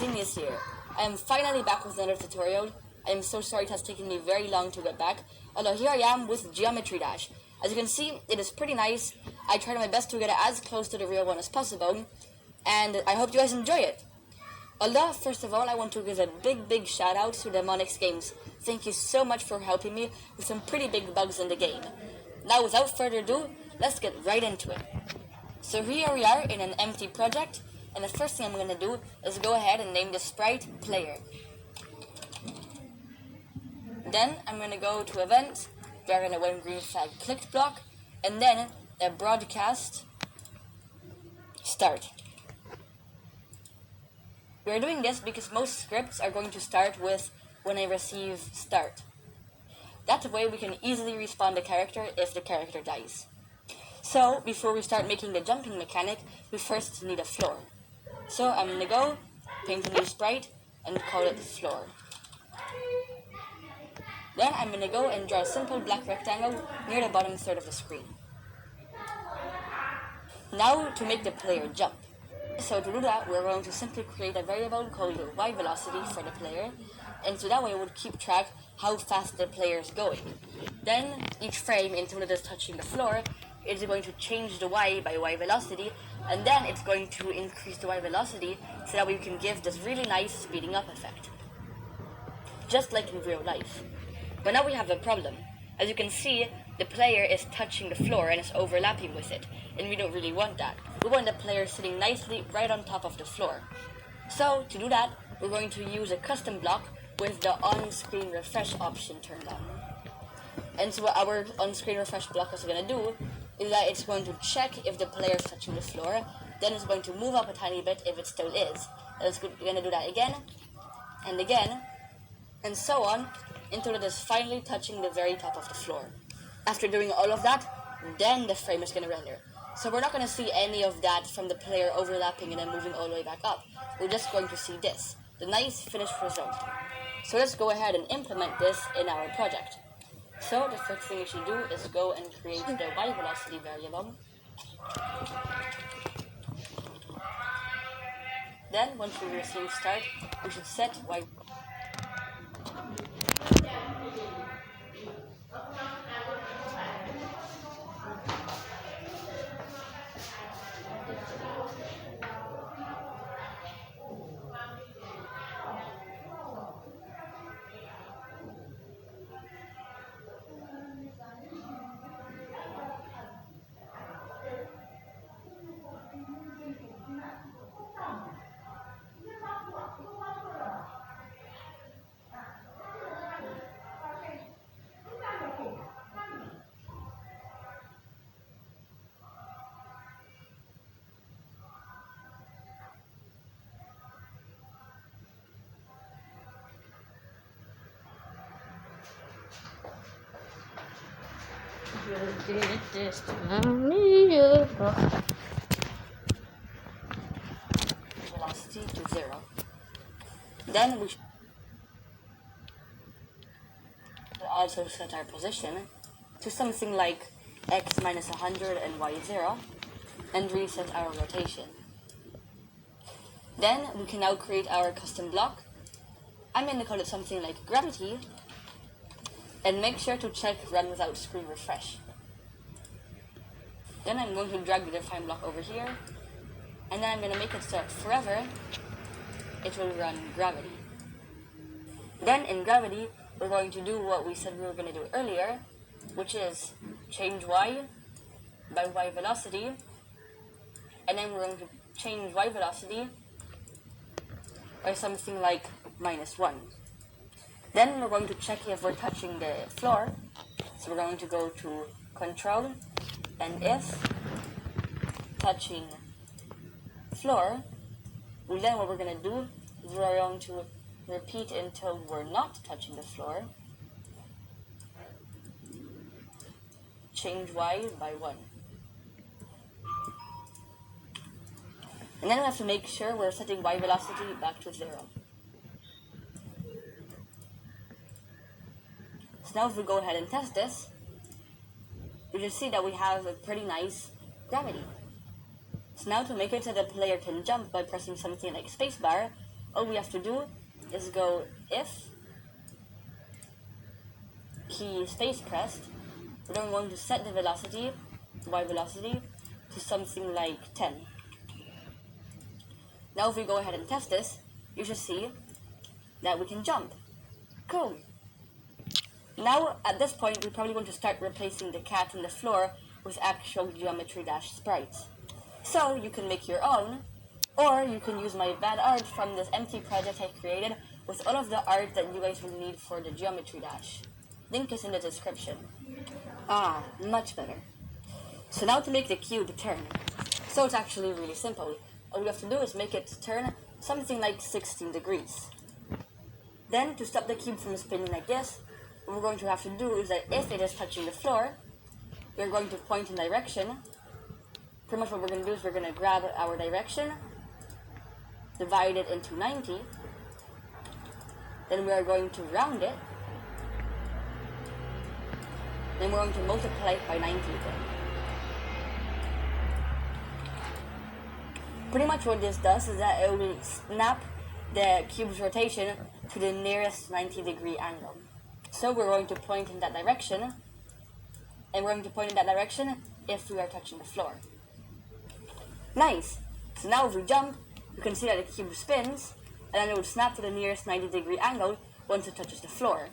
Genius here. I am finally back with another tutorial. I am so sorry it has taken me very long to get back, although here I am with Geometry Dash. As you can see, it is pretty nice. I tried my best to get it as close to the real one as possible, and I hope you guys enjoy it. Although, first of all, I want to give a big shout out to Demonix Games. Thank you so much for helping me with some pretty big bugs in the game. Now, without further ado, let's get right into it. So here we are in an empty project, and the first thing I'm going to do is go ahead and name the sprite Player. Then I'm going to go to Event, drag in a when green flag clicked block, and then a broadcast start. We're doing this because most scripts are going to start with when I receive start. That way we can easily respawn the character if the character dies. So before we start making the jumping mechanic, we first need a floor. So I'm going to go, paint a new sprite, and call it floor. Then I'm going to go and draw a simple black rectangle near the bottom third of the screen. Now to make the player jump. So to do that, we're going to simply create a variable called y velocity for the player, and so that way it would keep track how fast the player is going. Then each frame until it is touching the floor, it's going to change the y by y velocity, and then it's going to increase the y velocity so that we can give this really nice speeding up effect. Just like in real life. But now we have a problem. As you can see, the player is touching the floor and is overlapping with it, and we don't really want that. We want the player sitting nicely right on top of the floor. So, to do that, we're going to use a custom block with the on-screen refresh option turned on. And so what our on-screen refresh block is going to do is that it's going to check if the player is touching the floor, then it's going to move up a tiny bit if it still is. And it's going to do that again, and so on, until it is finally touching the very top of the floor. After doing all of that, then the frame is going to render. So we're not going to see any of that from the player overlapping and then moving all the way back up. We're just going to see this, the nice finished result. So let's go ahead and implement this in our project. So the first thing you should do is go and create the y velocity variable. Then once we receive start, we should set y. You did this to me. Velocity to 0. Then we should also set our position to something like x minus 100 and y 0, and reset our rotation. Then we can now create our custom block. I'm going to call it something like gravity, and make sure to check run without screen refresh. Then I'm going to drag the define block over here, and then I'm going to make it so that forever it will run gravity. Then in gravity, we're going to do what we said we were going to do earlier, which is change y by y velocity, and then we're going to change y velocity by something like -1. Then we're going to check if we're touching the floor, so we're going to go to control, and if touching floor, then what we're going to do is we're going to repeat until we're not touching the floor, change y by 1. And then we have to make sure we're setting y velocity back to 0. So now if we go ahead and test this, you can see that we have a pretty nice gravity. So now to make it so the player can jump by pressing something like spacebar, all we have to do is go if key stays pressed, we're then going to set the velocity, y velocity, to something like 10. Now if we go ahead and test this, you should see that we can jump. Cool. Now at this point we're probably going to start replacing the cat and the floor with actual Geometry Dash sprites. So you can make your own, or you can use my bad art from this empty project I created with all of the art that you guys will need for the Geometry Dash. Link is in the description. Ah, much better. So now to make the cube turn. So it's actually really simple. All we have to do is make it turn something like 16 degrees. Then to stop the cube from spinning like this, what we're going to have to do is that if it is touching the floor, we're going to point in direction. Pretty much what we're going to do is we're going to grab our direction, divide it into 90, then we are going to round it, then we're going to multiply it by 90 again. Pretty much what this does is that it will snap the cube's rotation to the nearest 90-degree angle. So we're going to point in that direction, and we're going to point in that direction if we are touching the floor. Nice! So now if we jump, you can see that the cube spins, and then it will snap to the nearest 90-degree angle once it touches the floor.